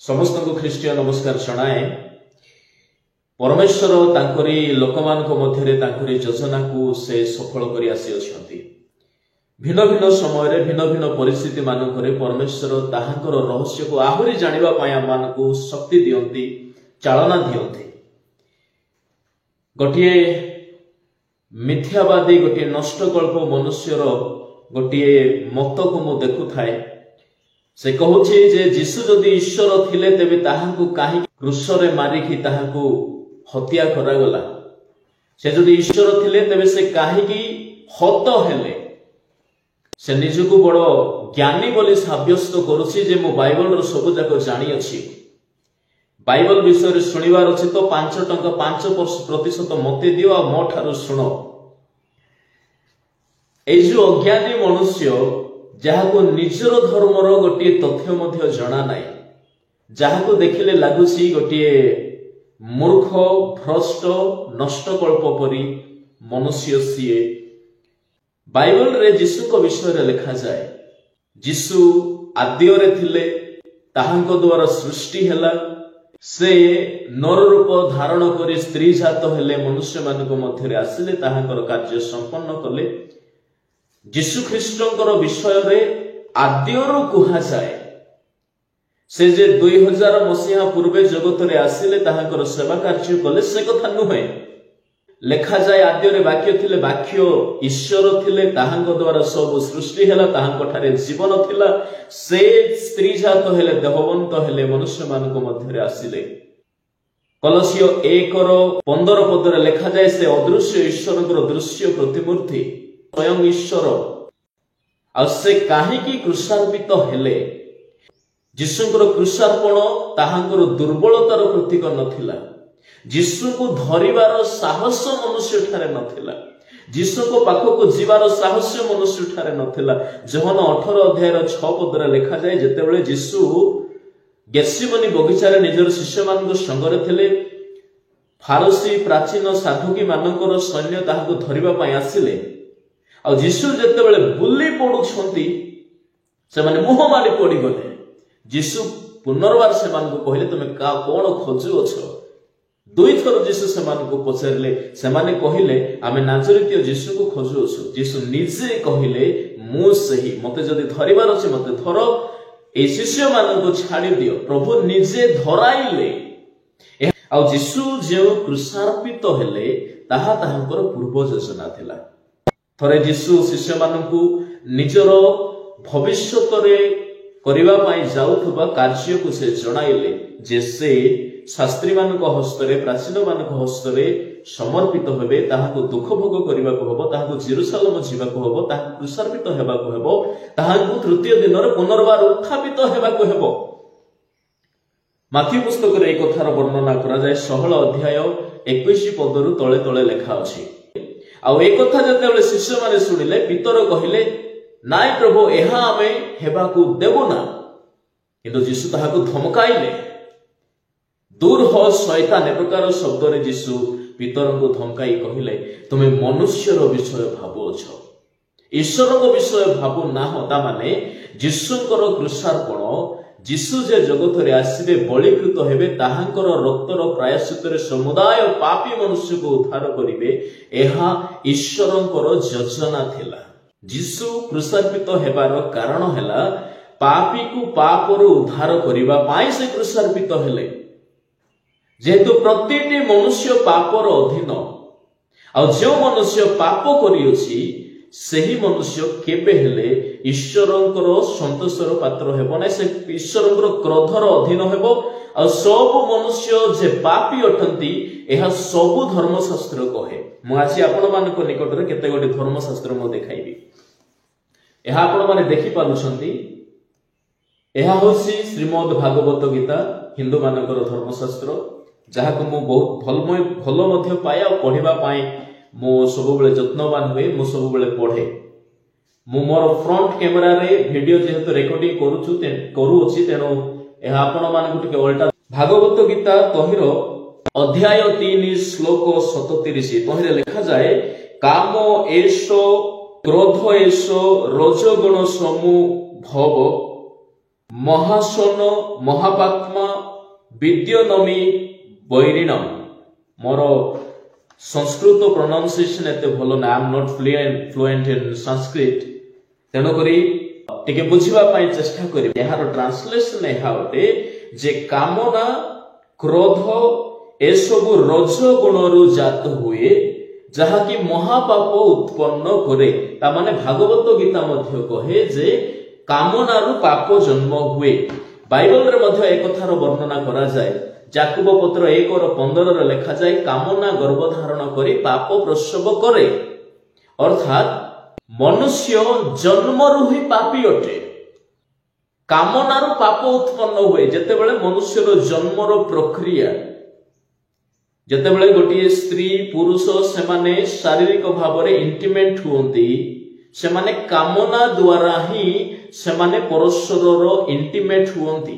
समस्त को ख्रीष्टीय नमस्कार जनाए। परमेश्वर तांकरी लोकमानक मध्यरे तांकरी योजना को से सफल करी आसी अछंती। भिन्न भिन्न समय रे भिन्न भिन्न परिस्थिति मानकरे परमेश्वर ताहांकर रहस्य को आहुरी जानिबा पय आमानकु शक्ति दियंती, चालना दियंती। गोटिए मिथ्यावादी गोटिए नष्टकल्प मनुष्यर गोटिए मत को मु देखु थाए। से कहूछि जे यीशु जदि ईश्वर थिले तेबे ताहांकु काहे क्रूस रे मारिकी ताहांकु हत्या करागला। से जदि ईश्वर थिले तेबे से काहे की हत हेले। से निजको बड़ ज्ञानी बोली साब्यस्त करुछि जे मु बाइबल रो सब जाक जानि अछि। बाइबल विषय रे सुनिबार अछि तो 5 टंका 5% मते दियो आ मो ठारो सुनो। ए जो अज्ञानी मनुष्य जहाको निजर धर्मर गोटे तथ्य मध्य जना नाई, जहाको देखिले लागुछि गोटे मूर्ख भ्रष्ट नष्टकल्प परी मनुष्य सीए। बाइबल रे यीशु को विषय रे लिखा जाए, यीशु आद्यरे थिले, ताहांको द्वारा सृष्टि हेला, से नर रूप धारण करी स्त्री जात हेले, मनुष्य मानक मध्यरे आसिले, ताहांकर कार्य संपन्न कले। यीशु ख्रीष्टंकर विषय रे आद्यरु कुहा जाए, से जे 2000 मसीहा पूर्वे जगत रे आसिले, ताहांकर सेवा कार्य कले, से कथा नुहे। लेखा जाए आद्यरे वाक्य थिले, वाक्य ईश्वर थिले, ताहांको द्वारा सब सृष्टि हेला, ताहांको ठारे जीवन थिला, से स्त्री जात हेले, देहवंत हेले, मनुष्य मानक मध्यरे आसिले। कलसियो 1:15 पदरे लेखा जाए, से अदृश्य ईश्वरଙ୍କର दृश्य प्रतिमूर्ति स्वयं ईश्वर आ से काहेकि क्रूसार्पित हेले। यीशुଙ୍କର क्रूसार्पण ताहांकर दुर्बलतार प्रतीक नथिला। यीशु को धरिबार साहस मनुष्य ठारे नथिला। यीशु को पाखको जीवार साहस मनुष्य ठारे नथिला। जोहन 18 अध्यायर 6 पदरे लेखा जाए, जेतेबेले यीशु गेत्सेमनी बगीचा रे निजर शिष्य मानक संगरे थिले, फारसी प्राचीन साधुकी मानकर सैन्य ताहाको धरिबा पय आसिले। आ यीशु जेतेबेले बुली पडुछंती, से माने मुह मारी पड़ी गले। यीशु पुनर्बार से मानक कहले, तमे का कोन खोजु अछ? दुई थर यीशु से मानक पचारले, से माने कहिले, आमे नाजरीतिय यीशु को खोजु अछ। यीशु निजे कहिले, मु सही, मते जदि धरिबार अछि मते धर, ए शिष्य मानक छाडी दियो। प्रभु निजे धराइले। आ यीशु जे क्रूसार्पित हेले, ताहा ताहांकर पूर्व योजना थिला। थरे यीशु शिष्य मानकु निजर भविष्यत रे करिबा पई जाउथबा कार्य को से जणाइले, जे से शास्त्री मानक हस्तरे, प्राचीन मानक हस्तरे समर्पित हेबे, ताहाको दुख भोग करिबाको हबो, ताहाको जेरुसालेम जीवाको हबो, ताहाको क्रूसार्पित हेबाको हबो, ताहाको तृतीय दिन रे पुनर्बार उत्थापित हेबाको हबो। माथी पुस्तक रे एक कथार वर्णना करा जाय, 16 अध्याय 21 पदरु तळे तळे लेखा अछि। आ ए कथा जेतेबेले शिष्य माने सुनिले, पितर कहिले, नाई प्रभु, एहा आमे हेबाकू देबो ना। किंतु यीशु ताहाकू धमकाइले। दूर हो शैतान, ए प्रकार शब्द रे यीशु पितरंकु धमकाई कहिले, तुमे मनुष्यर विषय भाबो छ, ईश्वरक विषय भाबो ना हो। ता माने यीशुंकर क्रूसार्पण, यीशु जे जगत रे आसीबे, बलिकृत हेबे, ताहांकर रक्तर प्रायश्चित रे समुदाय पापी मनुष्य को उद्धार करिवे, एहा ईश्वरंकर योजना थिला। यीशु क्रूसार्पित हेबार कारण हेला, पापी को पापरु उद्धार करिबा पाई से क्रूसार्पित हेले। जेहेतु प्रतिटी मनुष्य पापर अधीन, आ जो मनुष्य पाप करियोछि, सेही मनुष्य केबे हेले ईश्वरंकर संतोषर पात्र हेबो नै, से ईश्वरंकर क्रोधर अधीन हेबो। आ सब मनुष्य जे पापी अटंती, एहा सब धर्मशास्त्र कहे। मु आज आपण मानक निकट रे केते गोटे धर्मशास्त्र मु देखाइबी। एहा आपण माने देखि पालुछंती, एहा होसी श्रीमद् भागवत गीता, हिंदू मानकर धर्मशास्त्र, जहाको मु बहुत भल मध्य पाए आ पढिबा पाए मु सब बेले यत्नवान हुए, मु सब बेले पढे। मु मोर फ्रंट कैमरा रे वीडियो जेहेतु रिकॉर्डिंग करूछि, तेनो एहा आपण मानकु टिके उल्टा। भागवत गीता तहिर अध्याय 3 श्लोक 37 तहिरे लिखा जाए, काम एष क्रोध एष रजगुण समूह भव महासन महापात्मा विद्योनमी बैरिणम। मोर संस्कृत प्रोनाउंसिएशन एते भलो ना, I am not fluent in Sanskrit, तेणुकरी टिके बुझिबा पई चेष्टा करी। यार ट्रांसलेशन एहा होते जे कामना क्रोध ए सब रज गुणरु जात हुए जहा कि महापाप उत्पन्न करे। ता माने भागवत गीता मध्य कहे जे कामनारु पाप जन्म हुए। बाइबल रे मध्य एक कथार वर्णना करा जाय। याकूब पत्र 1:15 रे लिखा जाय, कामना गर्भधारण करी पाप प्रसव करे। अर्थात मनुष्य जन्मरु ही पापी अटे। कामनारु पाप उत्पन्न हुए। जेतेबेले मनुष्यर जन्मर प्रक्रिया, जेतेबेले गोटे स्त्री पुरुष सेमाने शारीरिक भावरे इंटिमेट हुंती, सेमाने कामना द्वारा ही सेमाने परस्परर इंटिमेट हुंती।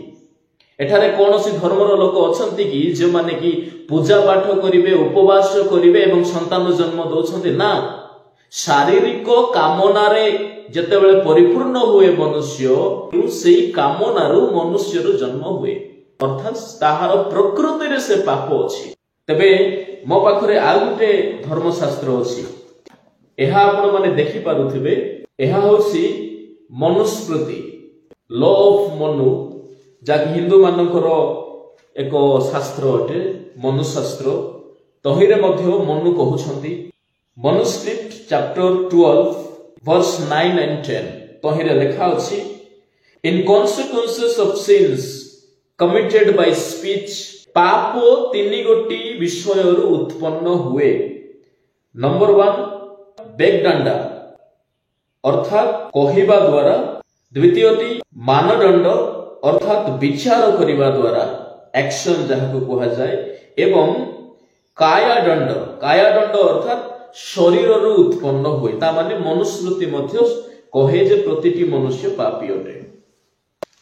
एठारे कौनसी धर्मर लोक अछंती कि जे माने कि पूजा पाठ करिवे, उपवास करिवे एवं संतान जन्म दउछंती ना। शारीरिक कामनारे जेतेबेले परिपूर्ण हुए मनुष्य, सेई कामनारु मनुष्यर जन्म हुए। अर्थात ताहार प्रकृति रे से पाप अछि। तबे मो पाखरे आ गुटे धर्मशास्त्र अछि। एहा आपण माने देखि पारुथिबे। एहा होसी मनुस्मृति, लॉ ऑफ मनु, जाक हिंदू मानकर एक शास्त्र अटे, मनुशास्त्र। तहिरे मध्य मनु कहउछंती। मनुस्क्रिप्ट चैप्टर 12 वर्स 9 and 10 तहिरे लिखा अछि, in consequences of sins committed by speech, पाप तीन गोटी विषय उत्पन्न हुए। नंबर 1 बेगडांडा अर्थात कहिबा द्वारा, द्वितीयटी मानदंड अर्थात विचार करिबा द्वारा, एक्शन जहाको कहा जाय, एवं कायादंड, कायादंड अर्थात शरीर उत्पन्न हुए। ता माने मनुस्मृति मध्य कहे जे प्रतिटी मनुष्य पापी अटे,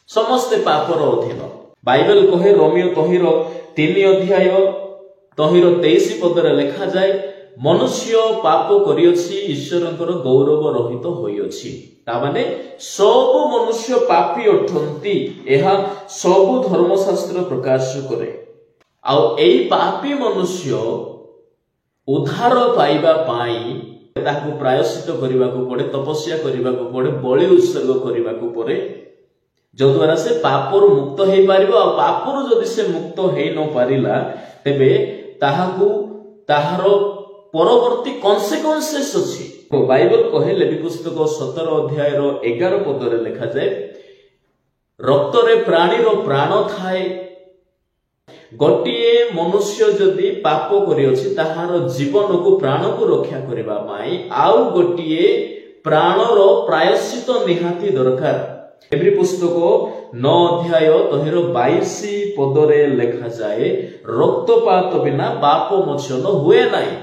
समस्ते पापर अधीन। बाइबल कहे रोमियो तहिर 3 अध्याय तहिर 23 पदरे लिखा जाय, मनुष्य पाप करियछि ईश्वरंकर गौरव रहित होइछि। ता माने सब मनुष्य पापी अठंती। एहा सब धर्मशास्त्र प्रकाश करे। आ एई पापी मनुष्य उद्धार पाइबा पाई ताकू प्रायश्चित करिबाकू पड़े, तपस्या करिबाकू पड़े, बलि उत्सर्ग करिबाकू पड़े, जो द्वारा से पापरु मुक्त हेई पारिबो। आ पापरु जदि से मुक्त हेई न पारिला तेबे ताहाकू ताहार परवर्ती कॉन्सिक्वेंसेस अछि। तो बाइबल कहे लेवी पुस्तक 17 अध्याय 11 पदरे लिखा जाय, रक्तरे प्राणीर प्राण थाए, गोटिए मनुष्य जदि पाप करियछि ताहार जीवन को प्राण को रक्षा करिबा माई आउ गोटिए प्राणर प्रायश्चित निहाती दरकार। एवरी पुस्तक 9 अध्याय तहिर 22 पदरे लिखा जाए, रक्तपात बिना पाप मोचन हुए नाही।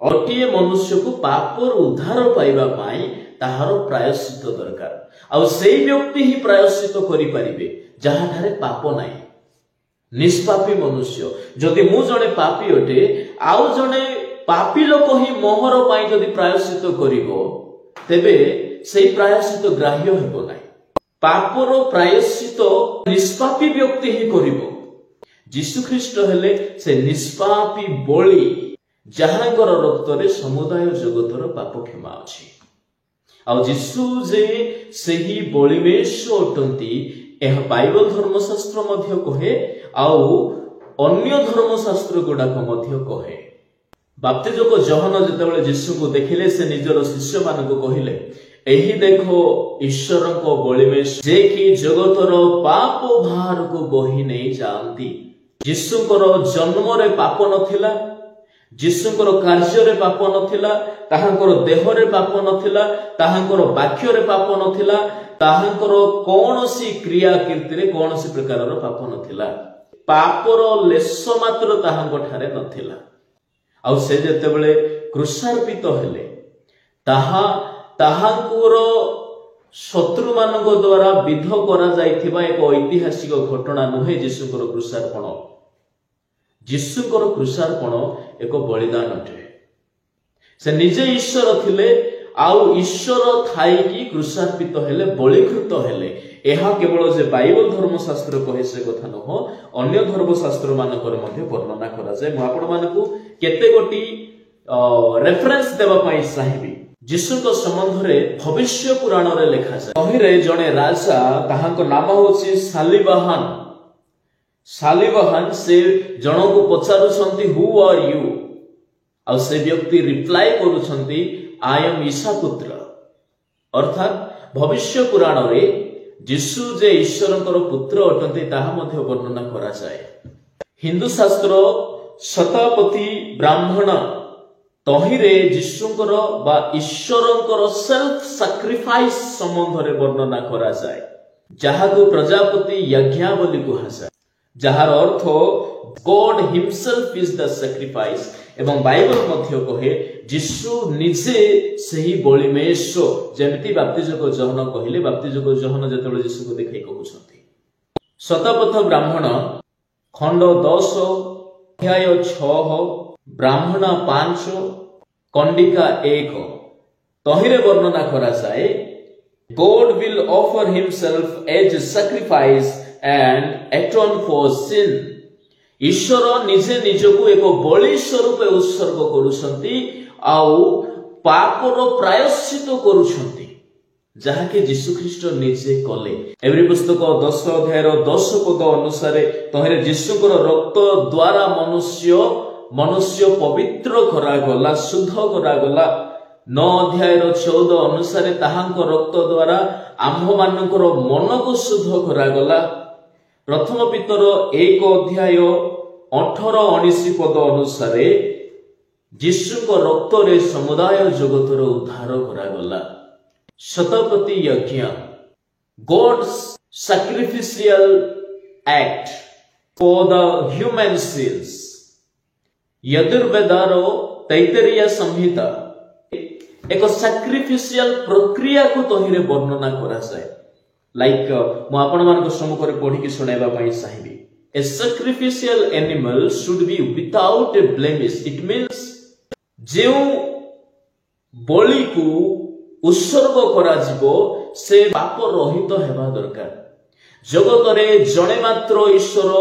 गोटिए मनुष्य को पापर उद्धार पाइबा माई ताहार प्रायश्चित दरकार। आ सेई व्यक्ति ही प्रायश्चित करि परिबे जहा ठारे पाप नाही। निष्पापी मनुष्य, जदि मु जने पापी अटे आउ जने पापी लोक ही मोहर पाई जदि प्रायश्चित करिवो तेबे सेई प्रायश्चित ग्राह्य हेबो नाही। पापर प्रायश्चित निष्पापी व्यक्ति ही करिवो। यीशु ख्रीष्ट हेले से निष्पापी बलि, जहांकर रक्तरे समुदाय जगतर पाप क्षमा अछि। आ यीशु जे सेही बलिमेश अटंती, यह बाइबल धर्मशास्त्र मध्य कहे आउ अन्य धर्मशास्त्र गुडाक मध्य कहे। बाप्तिजक जहन जेतेबेले यीशु को देखिले से निजर शिष्य मानक कहिले, एही देखो ईश्वरको बलिमेश जे कि जगतर पाप भार को बोही नहीं जांती। यीशुकर जन्म रे पाप नथिला, यीशुकर कार्य रे पाप नथिला, ताहांकर देह रे पाप नथिला, ताहांकर वाक्य रे पाप नथिला, ताहांकर कोनोसी क्रिया कीर्ति रे कोनोसी प्रकारर पाप नथिला। पापर लेश मात्र ताहांक ठारे नथिला। आ से जेतेबेले क्रूसार्पित हेले ताहांकर शत्रु मानक द्वारा विध करा जाइथिबा एक ऐतिहासिक घटना नुहे यीशुकर क्रूसार्पण। यीशुकर क्रूसार्पण एक बलिदान अटे। से निजे ईश्वर थिले आउ ईश्वर थाई क्रुशार्पित हेले बलिकृत हेले यह केवल जे बाइबल धर्मशास्त्र कहे से कथा नुह अन्य धर्मशास्त्र मानकर मध्य वर्णना करा जाय। मु आपण मानकु केते गोटी रेफरेंस देबा पई चाहिबी। जीशुको संबंध रे भविष्य पुराण रे लिखा जाय। तहिरे जणे राजा ताहाको नाम होछि सालिबाहान। सालिबाहान से जनको पचारुछंती हु आर यू आ से व्यक्ति रिप्लाई करूछंती आई एम ईसा पुत्र। अर्थात भविष्य पुराण रे जीशु जे ईश्वरंकर पुत्र अटंती ताहा मध्य वर्णना करा जाय। हिंदू शास्त्र शतापति ब्राह्मण तहिरे जीशुंकर बा ईश्वरंकर सेल्फ सैक्रिफाइस संबंध रे वर्णना करा जाय, जहाको प्रजापति यज्ञ बोली कहा जाय, जहार अर्थ God himself is the sacrifice. एवं बाइबल मध्य कहे जीशु निजे सही बलिमेश जेमिति बाप्तिजक जहन कहिले। बाप्तिजक जहन जेतेबेले जीशु को देखाई कहउछंती। शतपथ ब्राह्मण खंड 10 अध्याय 6 ब्राह्मण 5 कंडिका 1 तहिरे वर्णना करा जाए God will offer himself as sacrifice and atone for sin. ईश्वर निजे निजको एक बलि स्वरूप उत्सर्ग करूछंती आउ पापर प्रायश्चित करूछंती, जहाके जीशु ख्रीष्ट निजे कले। एवरी पुस्तक 10 अध्याय 10 पद अनुसार तहिरे जीशुकर रक्त द्वारा मनुष्य पवित्र करा गला, शुद्ध करा गला। 9 अध्याय 14 अनुसार ताहांक रक्त द्वारा आम्भ मानकर मन को शुद्ध करा गला। प्रथम पितर 1 अध्याय 18-19 पद अनुसार जीशुक रक्त रे समुदाय जगतर उद्धार करा गला। शतपति यज्ञ God's sacrificial act for the human sins. यजुर्वेदार तैतरीय संहिता एक सैक्रिफिशियल प्रक्रिया को तहिरे वर्णना करा जाय। लाइक मु आपण मानक सम्मुख रे पढी कि सुनाइबा पई चाहिबी। A sacrificial animal should be without a blemish. It means जेउ बलि को उत्सर्ग करा जिवो से पाप रहित हेबा दरकार। जगत रे जणे मात्र ईश्वर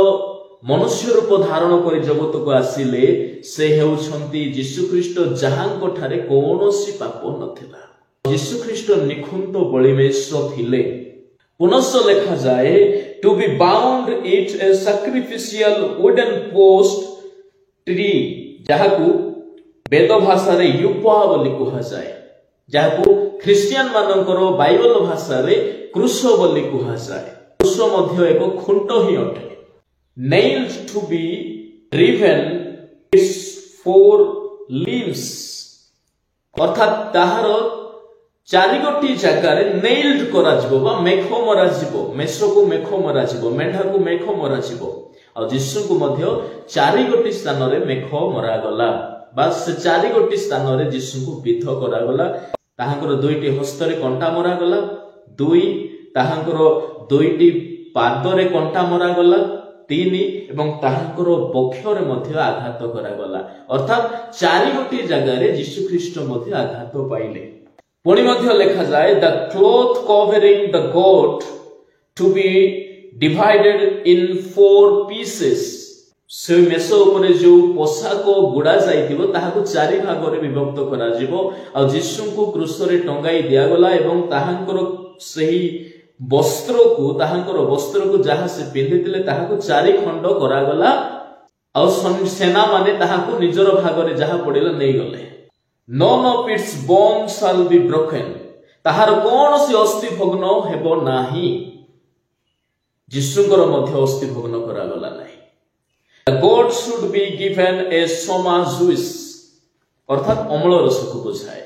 मनुष्य रूप धारण करी जगत को आसिले से हेउछंती जीशु ख्रीष्ट, जहांको ठारे कोनोसी पाप नथिला। जीशु ख्रीष्ट निखुंत बलिमेश थिले। पुनश्च लिखा जाए to be bound it a sacrificial wooden post tree, जहाकू वेद भाषा रे युपा बोली कहा जाए, जहाकू ख्रिस्टियन मानकर बाइबल भाषा रे क्रूस बोली कहा जाए। क्रूस मध्य एक खुंट ही अटे। nailed to be driven its 4 limbs, अर्थात ताहार चारिगोटी जगार नेल्ड करा जिवो बा मेख मरा जिवो। मेष को मेख मरा जिवो, मेंढा को मेख मरा जिवो। आ जीशु को मध्य चारिगोटी स्थान रे मेख मरा गला, बा से चारिगोटी स्थान रे जीशु को विध करा गला। ताहांकर दुईटी हस्त रे कंटा मरा गला, ताहांकर दुईटी पाद रे कंटा मरा गला, 3 एवं ताहांकर बक्ष रे मध्य आघात करा गला। अर्थात चारिगोटी जगार जीशु ख्रीष्ट मध्य आघात पाइले। पुणी मध्य लिखा जाए the cloth covering the goat to be divided in 4 pieces. से मेष उपरे जो पोशाक गुड़ा जाइथिबो ताहाको 4 भाग रे विभक्त करा जिवो। आ जीशु को क्रूस रे टंगाई दिया गला एवं ताहांकर सही वस्त्र को जहा से पिंधिथिले ताहाको 4 खंड करा गला। आ सेना माने ताहाको निजर भाग रे जहा पड़िला नै गले। None of its bones shall be broken. ताहार कौन सी अस्थि भग्न हेबो नाही। जीशुंकर मध्य अस्थि भग्न करा गला नाही। God should be given a soma juice, अर्थात अम्ल रस को बुझाए।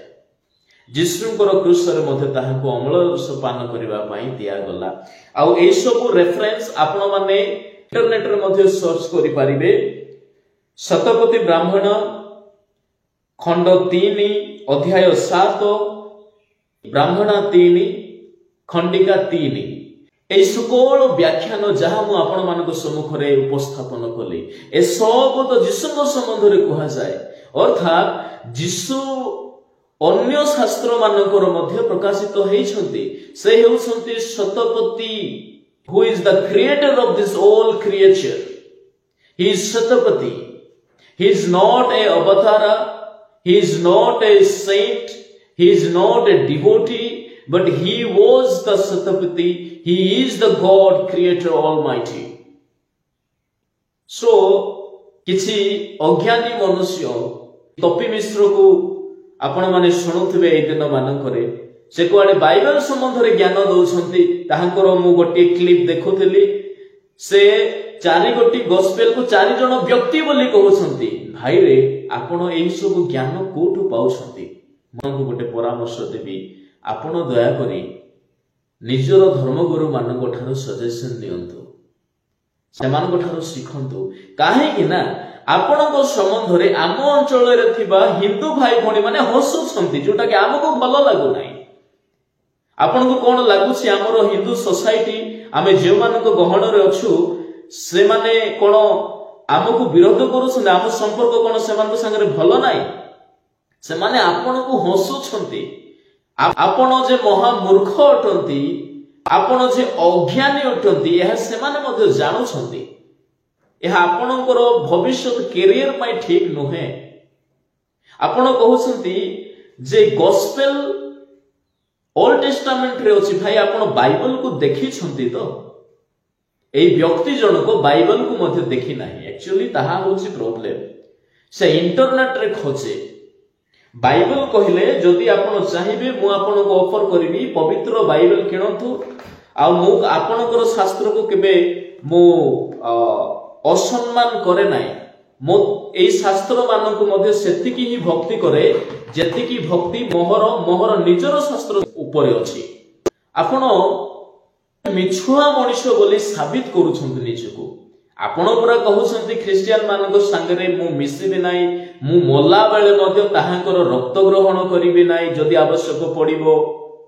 जीशुंकर क्रूस रे मध्य ताहाको अम्ल रस पान करिबा पई दिया गला। आ ए सब रेफरेंस आपण माने इंटरनेट रे मध्य सर्च करि परिबे। शतपति ब्राह्मण खंड 3 अध्याय 7 ब्राह्मण 3 खंडिका 3 ए सकल व्याख्यान जहा मु आपण मानक सम्मुख रे उपस्थापन कले ए सब तो जीशुक संबंध रे कहा जाए। अर्थात जीशु अन्य शास्त्र मानकर मध्य प्रकाशित होइछन्ति से हेउछन्ति शतपति who is the creator of this all creature. He is Satapati. He is not a avatara. He is not a saint. He is not a devotee. But he was the Satapati. He is the God, Creator Almighty. So, किछि अज्ञानी मनुष्य तपी मिश्र को आपण माने शुणुथिबे एई दिन मानकरे से कुआडे Bible संबंध रे ज्ञान दउछन्ति ताहांकर मु गोटे क्लिप देखुथिली से चारि गोटी गॉस्पेल को चारि जण व्यक्ति बोली कहउछन्ति भाई रे आपण एई सब ज्ञान कोठु पाउछन्ति मनकु गोटे परामर्श देबी आपण दया करी निजर धर्मगुरु मानक ठारो सजेशन दियंतु सेमानक ठारो शिखंतु काहे कि ना आपणको संबंध रे आम अंचल रे थिबा हिंदू भाई भणी माने हसुछन्ति जोटा कि हमको भलो लागु नै आपणको कोन लागुछि हमरो हिंदू सोसाइटी आमे जे मानक गहण रे अछु से माने कोन हमको विरोध करूछन हम संपर्क कोन सेमानक संगे भलो नै से माने आपणको हसुछन्ति आपण जे महा मूर्ख अटंती आपण जे अज्ञानी अटंती यह सेमाने मध्ये जानुछन्ति यह आपणकर भविष्य कैरियर पाई ठीक नुहे आपण कहउछन्ति जे गॉस्पेल ओल्ड टेस्टामेंट रे अछि भाई आपण बाइबल को देखि छन्ति तो एई व्यक्ति जनक बाइबल को मध्ये देखि नाही एक्चुअली ताहा होछि प्रॉब्लम से इंटरनेट रे खोजे बाइबल कहले जदि आपण चाहिबे मु आपण को ऑफर करबी पवित्र बाइबल किनथु आ मु आपणकर शास्त्र को केबे मु असम्मान करे नाही मो एई शास्त्र मान को मध्ये सेतिकी ही भक्ति करे जेतिकी भक्ति मोहर निजर शास्त्र ऊपर अछि आपण मिछुआ मनुष्य बोली साबित करूछन्ति निजको आपण पुरा कहउछन्ति ख्रिस्टियन मानक संगरे मु मिसिबे नाही मु मोला बेले मध्ये ताहांकर रक्त ग्रहण करिबे नाही जदि आवश्यक पड़िबो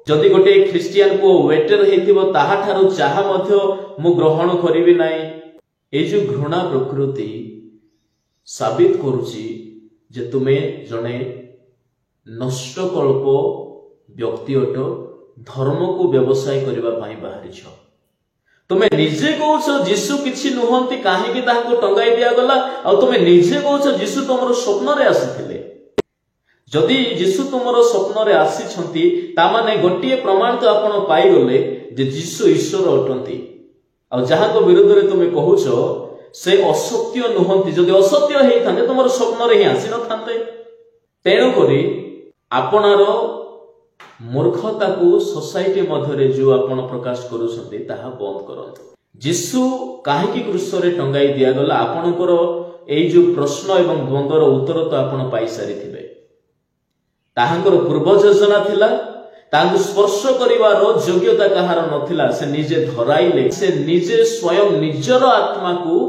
जदि गोटे ख्रिस्टियन को वेटर हेतिबो ताहा ठारू चाहा मध्ये मु ग्रहण करिबे नाही ए जो घृणा प्रकृति साबित करूची जे तुमे जने नष्टकल्प व्यक्ति अट धर्म को व्यवसाय करबा पई बाहरी छ तुमे निजे कहउछ जीसु किछि नुहंती काहे कि ताहाको टंगाई दिया गला आ तुमे निजे कहउछ जीसु तमरो स्वप्न रे आसीथिले जदि जीसु तमरो स्वप्न रे आसी छंती ता माने गोटिए प्रमाण तो आपण पाई गले जे जीसु ईश्वर अटंती आ जहा को विरोध रे तुमे कहउछ से असत्य नुहंती जदि असत्य हेई थाने तमरो स्वप्न रे ही आसी न थांते तेणु करी आपनारो मूर्खता को सोसाइटी मध्यरे जो आपण प्रकाश करूछन्ते ताहा बंद करंतु जीसु काहे कि क्रूस रे टंगाई दिया गला आपनकर एई जो प्रश्न एवं द्वंद्वर उत्तर तो आपण पाई सारी थिबे ताहांकर पूर्व योजना थिला तांको स्पर्श करिवार योग्यता कहार नथिला से निजे धराइले से निजे स्वयं निजर आत्मा को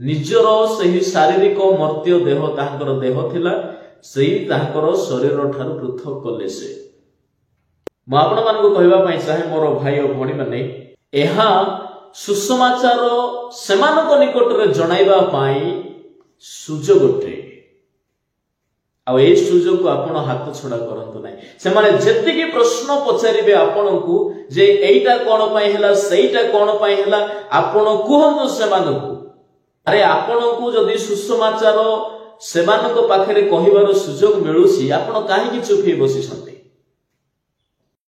निजर सही शारीरिक मर्त्य देह ताहांकर देह थिला सेही ताहांकर शरीर ठारू पृथक कले से मु आपण मानको कहबा पई चाहे मोर भाई और भणी माने एहा सुसमाचार सेमानक निकट रे जणाइबा पई सुजोगटे आ ए सुजोग को आपण हाथ छडा करंतु नै से माने जति की प्रश्न पचारिबे आपण को जे एईटा कोन पई हला सेईटा कोन पई हला आपण कुहंतु सेमानकु अरे आपण को जदी सुसमाचार सेमानक पाखरे कहिबार सुजोग मिलुसी आपण काहे कि चुप हे बसिसन